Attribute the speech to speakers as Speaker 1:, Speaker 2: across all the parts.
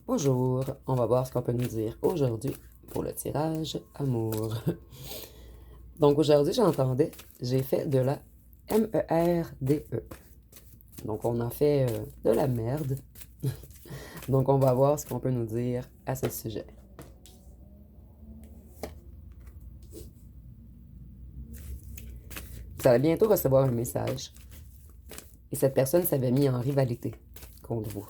Speaker 1: Bonjour, on va voir ce qu'on peut nous dire aujourd'hui pour le tirage amour. Donc aujourd'hui, j'ai fait de la MERDE. Donc on a fait de la merde. Donc on va voir ce qu'on peut nous dire à ce sujet. Vous allez bientôt recevoir un message. Et cette personne s'avait mis en rivalité contre vous.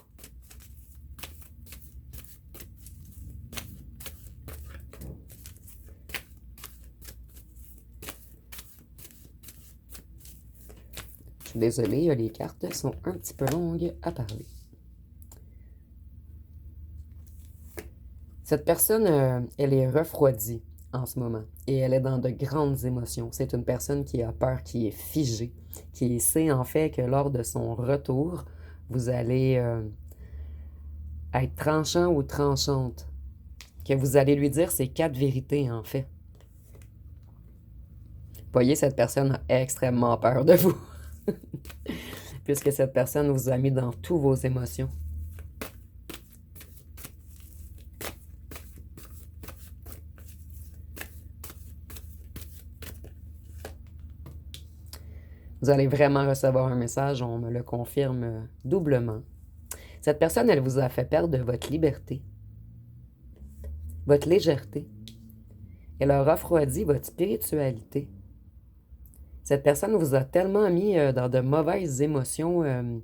Speaker 1: Je suis désolée, les cartes sont un petit peu longues à parler. Cette personne, elle est refroidie en ce moment et elle est dans de grandes émotions. C'est une personne qui a peur, qui est figée, qui sait en fait que lors de son retour, vous allez être tranchant ou tranchante, que vous allez lui dire ces 4 vérités en fait. Vous voyez, cette personne a extrêmement peur de vous, puisque cette personne vous a mis dans toutes vos émotions. Vous allez vraiment recevoir un message, on me le confirme doublement. Cette personne, elle vous a fait perdre votre liberté, votre légèreté. Elle a refroidi votre spiritualité. Cette personne vous a tellement mis dans de mauvaises émotions.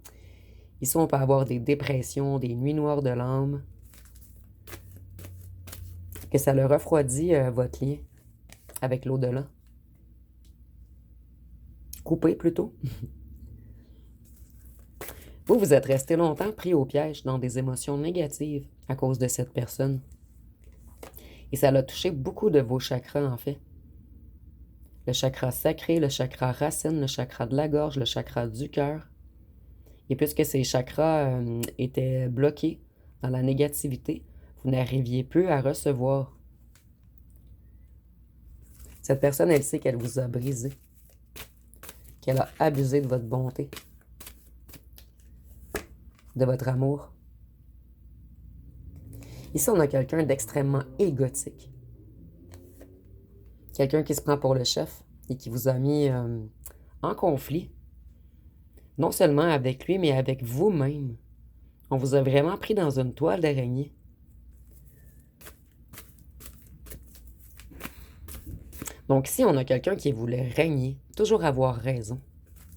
Speaker 1: Ici, on peut avoir des dépressions, des nuits noires de l'âme, que ça le refroidit votre lien avec l'au-delà. Coupé plutôt. Vous êtes resté longtemps pris au piège dans des émotions négatives à cause de cette personne. Et ça l'a touché beaucoup de vos chakras, en fait. Le chakra sacré, le chakra racine, le chakra de la gorge, le chakra du cœur. Et puisque ces chakras étaient bloqués dans la négativité, vous n'arriviez plus à recevoir. Cette personne, elle sait qu'elle vous a brisé, qu'elle a abusé de votre bonté, de votre amour. Ici, on a quelqu'un d'extrêmement égotique. Quelqu'un qui se prend pour le chef et qui vous a mis en conflit. Non seulement avec lui, mais avec vous-même. On vous a vraiment pris dans une toile d'araignée. Donc ici, on a quelqu'un qui voulait régner, toujours avoir raison,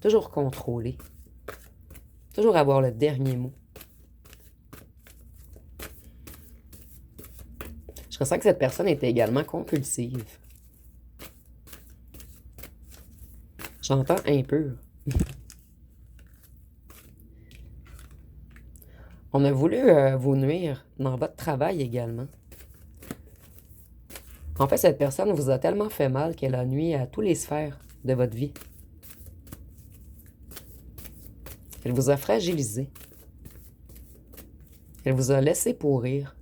Speaker 1: toujours contrôler, toujours avoir le dernier mot. Je ressens que cette personne était également compulsive. J'entends impur. On a voulu vous nuire dans votre travail également. En fait, cette personne vous a tellement fait mal qu'elle a nui à toutes les sphères de votre vie. Elle vous a fragilisé. Elle vous a laissé pourrir,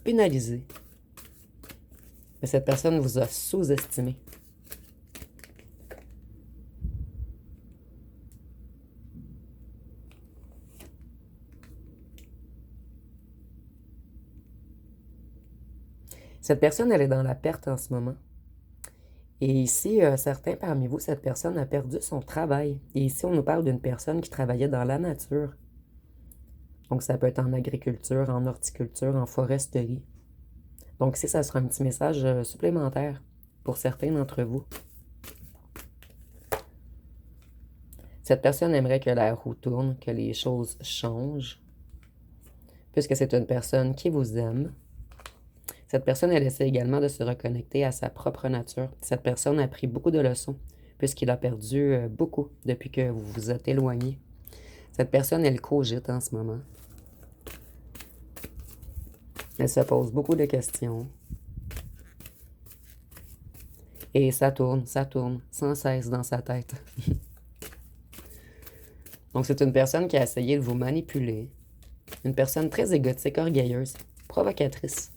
Speaker 1: pénalisé. Mais cette personne vous a sous-estimé. Cette personne, elle est dans la perte en ce moment. Et ici, certains parmi vous, cette personne a perdu son travail. Et ici, on nous parle d'une personne qui travaillait dans la nature. Donc, ça peut être en agriculture, en horticulture, en foresterie. Donc, ici, ça sera un petit message supplémentaire pour certains d'entre vous. Cette personne aimerait que la roue tourne, que les choses changent, puisque c'est une personne qui vous aime. Cette personne, elle essaie également de se reconnecter à sa propre nature. Cette personne a pris beaucoup de leçons, puisqu'il a perdu beaucoup depuis que vous vous êtes éloigné. Cette personne, elle cogite en ce moment. Elle se pose beaucoup de questions. Et ça tourne, sans cesse dans sa tête. Donc, c'est une personne qui a essayé de vous manipuler. Une personne très égotique, orgueilleuse, provocatrice.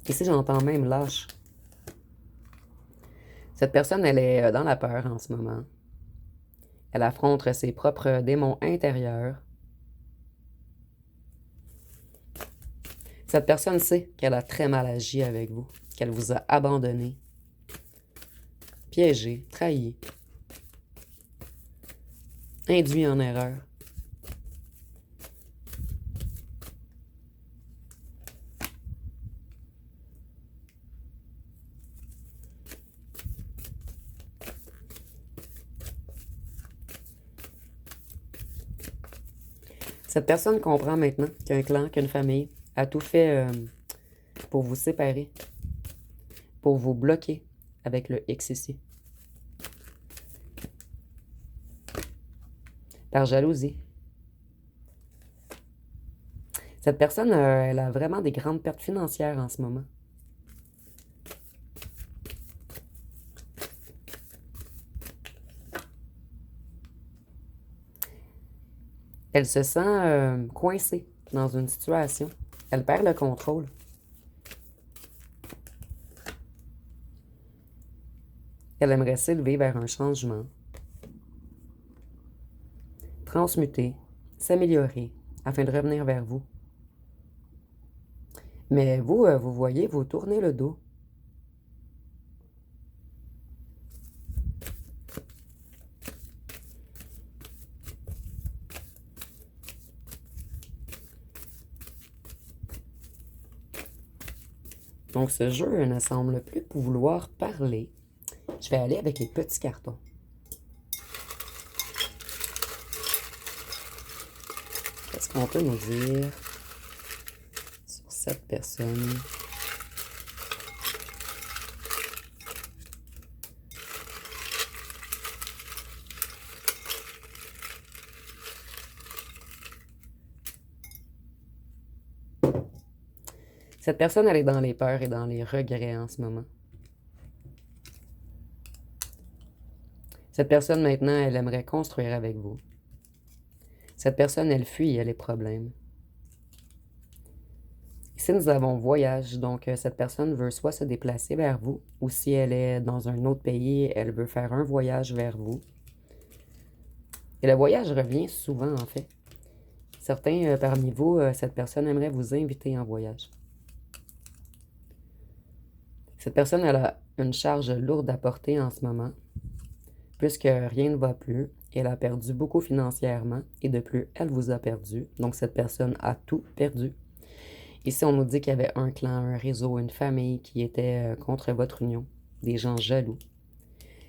Speaker 1: Ici, j'entends même lâche. Cette personne, elle est dans la peur en ce moment. Elle affronte ses propres démons intérieurs. Cette personne sait qu'elle a très mal agi avec vous, qu'elle vous a abandonné, piégé, trahi, induit en erreur. Cette personne comprend maintenant qu'un clan, qu'une famille a tout fait pour vous séparer, pour vous bloquer avec le X ici. Par jalousie. Cette personne, elle a vraiment des grandes pertes financières en ce moment. Elle se sent coincée dans une situation. Elle perd le contrôle. Elle aimerait s'élever vers un changement, transmuter, s'améliorer, afin de revenir vers vous. Mais vous, vous voyez, vous tournez le dos. Donc ce jeu ne semble plus vouloir parler. Je vais aller avec les petits cartons. Qu'est-ce qu'on peut nous dire sur cette personne? Cette personne, elle est dans les peurs et dans les regrets en ce moment. Cette personne, maintenant, elle aimerait construire avec vous. Cette personne, elle fuit les problèmes. Ici, nous avons voyage. Donc, cette personne veut soit se déplacer vers vous, ou si elle est dans un autre pays, elle veut faire un voyage vers vous. Et le voyage revient souvent, en fait. Certains parmi vous, cette personne aimerait vous inviter en voyage. Cette personne, elle a une charge lourde à porter en ce moment, puisque rien ne va plus. Elle a perdu beaucoup financièrement et de plus, elle vous a perdu. Donc, cette personne a tout perdu. Ici, on nous dit qu'il y avait un clan, un réseau, une famille qui était contre votre union, des gens jaloux.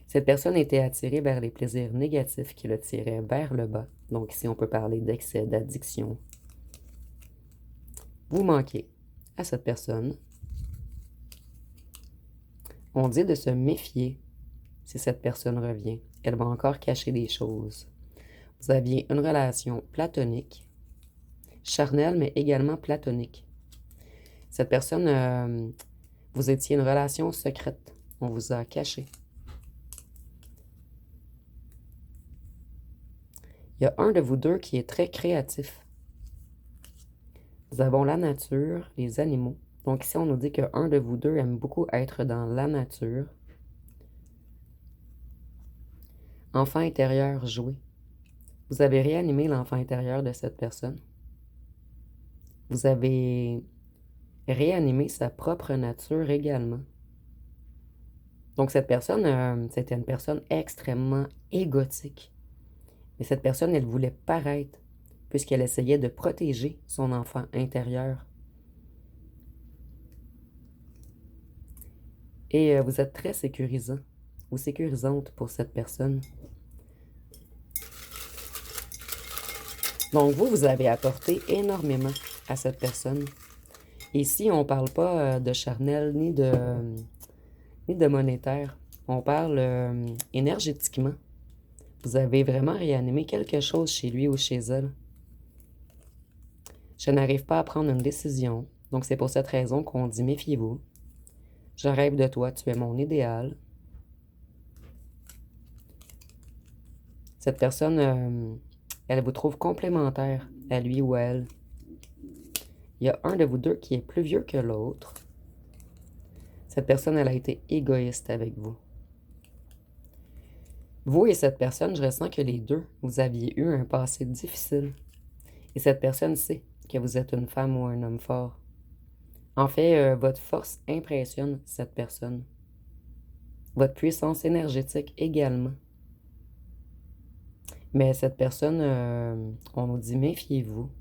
Speaker 1: Cette personne était attirée vers les plaisirs négatifs qui le tiraient vers le bas. Donc, ici, on peut parler d'excès, d'addiction. Vous manquez à cette personne. On dit de se méfier si cette personne revient. Elle va encore cacher des choses. Vous aviez une relation platonique, charnelle, mais également platonique. Cette personne, vous étiez une relation secrète. On vous a caché. Il y a un de vous deux qui est très créatif. Nous avons la nature, les animaux. Donc ici, on nous dit qu'un de vous deux aime beaucoup être dans la nature. Enfant intérieur, jouer. Vous avez réanimé l'enfant intérieur de cette personne. Vous avez réanimé sa propre nature également. Donc cette personne, c'était une personne extrêmement égotique. Mais cette personne, elle voulait paraître, puisqu'elle essayait de protéger son enfant intérieur. Et vous êtes très sécurisant ou sécurisante pour cette personne. Donc vous avez apporté énormément à cette personne. Ici, on ne parle pas de charnel ni de monétaire. On parle énergétiquement. Vous avez vraiment réanimé quelque chose chez lui ou chez elle. Je n'arrive pas à prendre une décision. Donc c'est pour cette raison qu'on dit méfiez-vous. Je rêve de toi, tu es mon idéal. Cette personne, elle vous trouve complémentaire à lui ou à elle. Il y a un de vous deux qui est plus vieux que l'autre. Cette personne, elle a été égoïste avec vous. Vous et cette personne, je ressens que les deux, vous aviez eu un passé difficile. Et cette personne sait que vous êtes une femme ou un homme fort. En fait, votre force impressionne cette personne. Votre puissance énergétique également. Mais cette personne, on nous dit méfiez-vous,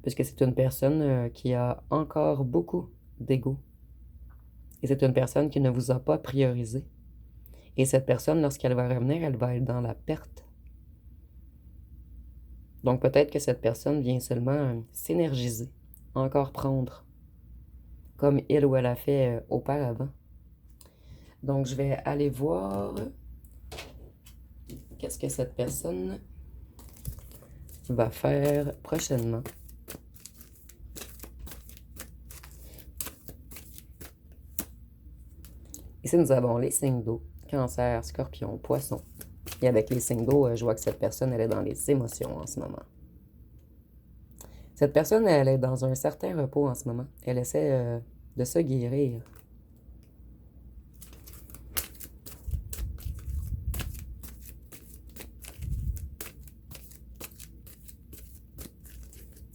Speaker 1: puisque c'est une personne qui a encore beaucoup d'ego. Et c'est une personne qui ne vous a pas priorisé. Et cette personne, lorsqu'elle va revenir, elle va être dans la perte. Donc peut-être que cette personne vient seulement s'énergiser, encore prendre, comme il ou elle a fait auparavant. Donc je vais aller voir qu'est-ce que cette personne va faire prochainement. Ici, nous avons les signes d'eau, Cancer, Scorpion, Poisson. Et avec les signes d'eau, je vois que cette personne, elle est dans les émotions en ce moment. Cette personne, elle est dans un certain repos en ce moment. Elle essaie de se guérir.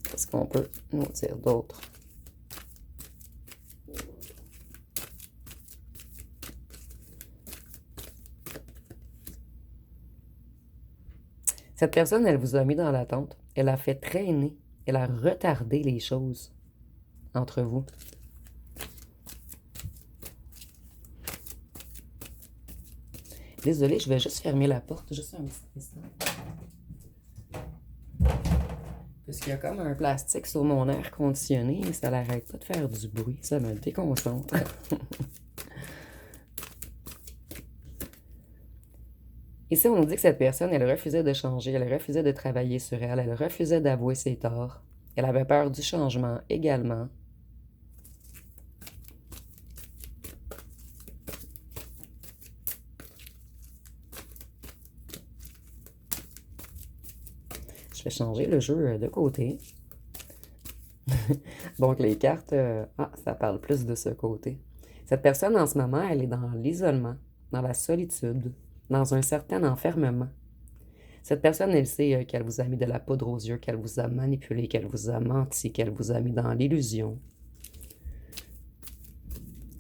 Speaker 1: Qu'est-ce qu'on peut nous dire d'autre? Cette personne, elle vous a mis dans l'attente. Elle a fait traîner. Elle a retardé les choses entre vous. Désolée, je vais juste fermer la porte, juste un petit instant. Parce qu'il y a comme un plastique sur mon air conditionné et ça n'arrête pas de faire du bruit. Ça me déconcentre. Ici, on nous dit que cette personne, elle refusait de changer, elle refusait de travailler sur elle, elle refusait d'avouer ses torts. Elle avait peur du changement également. Je vais changer le jeu de côté. Donc, les cartes, ça parle plus de ce côté. Cette personne, en ce moment, elle est dans l'isolement, dans la solitude, dans un certain enfermement. Cette personne, elle sait qu'elle vous a mis de la poudre aux yeux, qu'elle vous a manipulé, qu'elle vous a menti, qu'elle vous a mis dans l'illusion.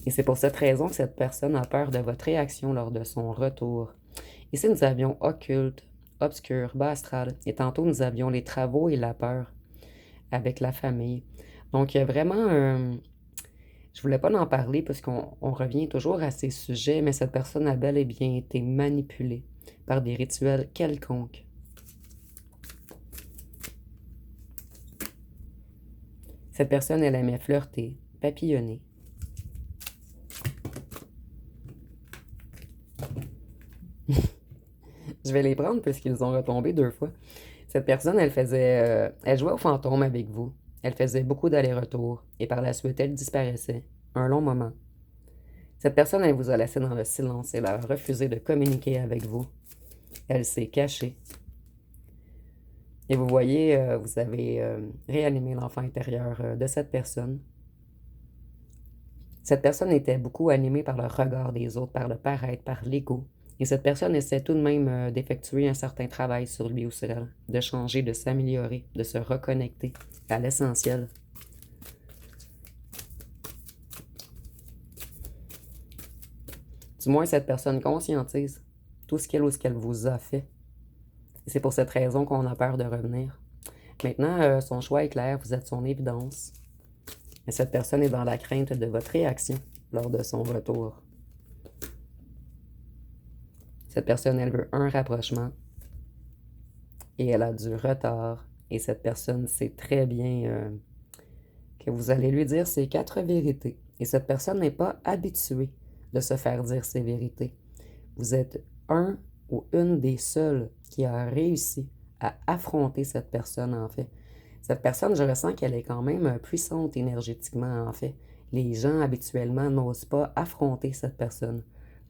Speaker 1: Et c'est pour cette raison que cette personne a peur de votre réaction lors de son retour. Ici, nous avions occulte, obscur, bas astral, et tantôt nous avions les travaux et la peur avec la famille. Donc, il y a vraiment je voulais pas en parler parce qu'on revient toujours à ces sujets, mais cette personne a bel et bien été manipulée par des rituels quelconques. Cette personne, elle aimait flirter, papillonner. Je vais les prendre puisqu'ils ont retombé 2 fois. Cette personne, elle jouait au fantôme avec vous. Elle faisait beaucoup d'allers-retours et par la suite, elle disparaissait. Un long moment. Cette personne, elle vous a laissé dans le silence. Elle a refusé de communiquer avec vous. Elle s'est cachée. Et vous voyez, vous avez réanimé l'enfant intérieur de cette personne. Cette personne était beaucoup animée par le regard des autres, par le paraître, par l'ego. Et cette personne essaie tout de même d'effectuer un certain travail sur lui ou sur elle, de changer, de s'améliorer, de se reconnecter à l'essentiel. Du moins, cette personne conscientise tout ce qu'elle ou ce qu'elle vous a fait. Et c'est pour cette raison qu'on a peur de revenir. Maintenant, son choix est clair, vous êtes son évidence. Mais cette personne est dans la crainte de votre réaction lors de son retour. Cette personne, elle veut un rapprochement et elle a du retard. Et cette personne sait très bien que vous allez lui dire ses 4 vérités. Et cette personne n'est pas habituée de se faire dire ses vérités. Vous êtes un ou une des seuls qui a réussi à affronter cette personne, en fait. Cette personne, je ressens qu'elle est quand même puissante énergétiquement, en fait. Les gens, habituellement, n'osent pas affronter cette personne.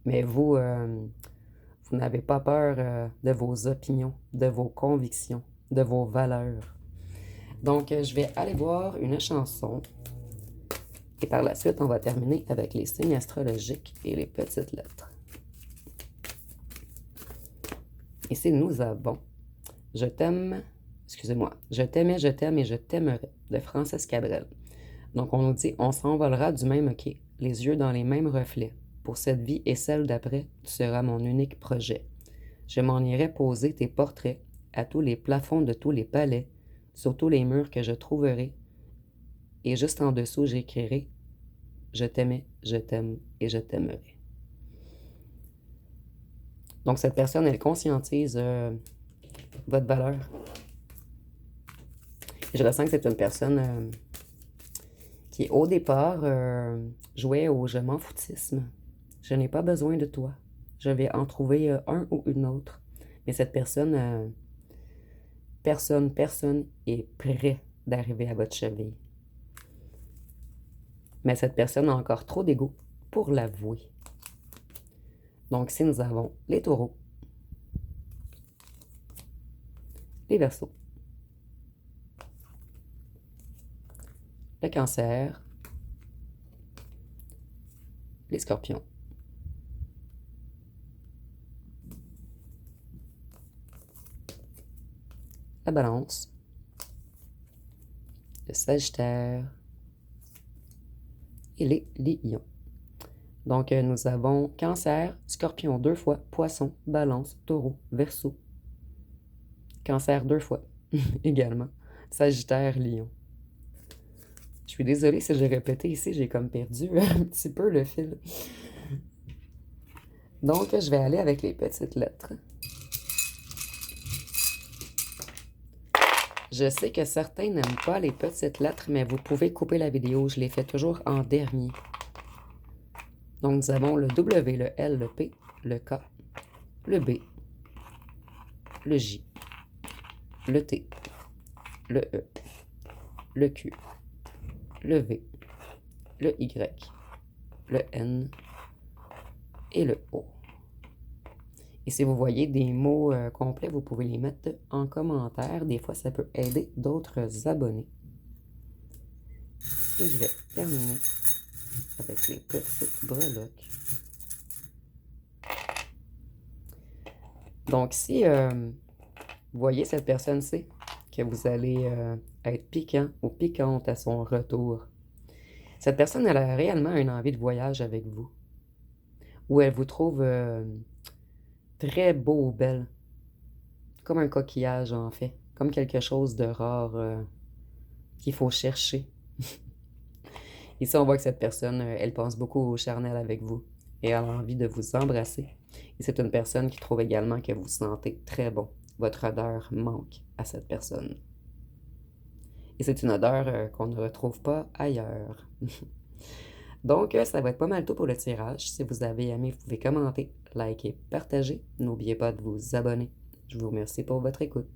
Speaker 1: Mais vous, vous n'avez pas peur de vos opinions, de vos convictions, de vos valeurs. Donc, je vais aller voir une chanson. Et par la suite, on va terminer avec les signes astrologiques et les petites lettres. Ici, nous avons Je t'aime, excusez-moi, Je t'aimais, je t'aime et je t'aimerai de Frances Cabrel. Donc, on nous dit, on s'envolera du même quai, les yeux dans les mêmes reflets. Pour cette vie et celle d'après, tu seras mon unique projet. Je m'en irai poser tes portraits à tous les plafonds de tous les palais, sur tous les murs que je trouverai, et juste en dessous, j'écrirai je t'aimais, je t'aime et je t'aimerai. Donc, cette personne, elle conscientise votre valeur. Et je ressens que c'est une personne qui, au départ, jouait au je m'en foutisme. Je n'ai pas besoin de toi. Je vais en trouver un ou une autre. Mais cette personne, personne est prêt d'arriver à votre cheville. Mais cette personne a encore trop d'ego pour l'avouer. Donc, si nous avons les taureaux, les verseaux, le cancer, les scorpions, la balance, le sagittaire et les lions. Donc, nous avons cancer, scorpion 2 fois, poisson, balance, taureau, verseau. Cancer 2 fois également, sagittaire, lion. Je suis désolée si j'ai répété ici, j'ai comme perdu un petit peu le fil. Donc, je vais aller avec les petites lettres. Je sais que certains n'aiment pas les petites lettres, mais vous pouvez couper la vidéo, je les fais toujours en dernier. Donc, nous avons le W, le L, le P, le K, le B, le J, le T, le E, le Q, le V, le Y, le N et le O. Et si vous voyez des mots complets, vous pouvez les mettre en commentaire. Des fois, ça peut aider d'autres abonnés. Et je vais terminer avec les petites breloques. Donc, si vous voyez cette personne-ci, que vous allez être piquant ou piquante à son retour, cette personne, elle a réellement une envie de voyage avec vous. Ou elle vous trouve très beau ou belle. Comme un coquillage, en fait. Comme quelque chose de rare qu'il faut chercher. Ici, on voit que cette personne, elle pense beaucoup au charnel avec vous. Et elle a envie de vous embrasser. Et c'est une personne qui trouve également que vous sentez très bon. Votre odeur manque à cette personne. Et c'est une odeur qu'on ne retrouve pas ailleurs. Donc, ça va être pas mal tout pour le tirage. Si vous avez aimé, vous pouvez commenter, liker, partager. N'oubliez pas de vous abonner. Je vous remercie pour votre écoute.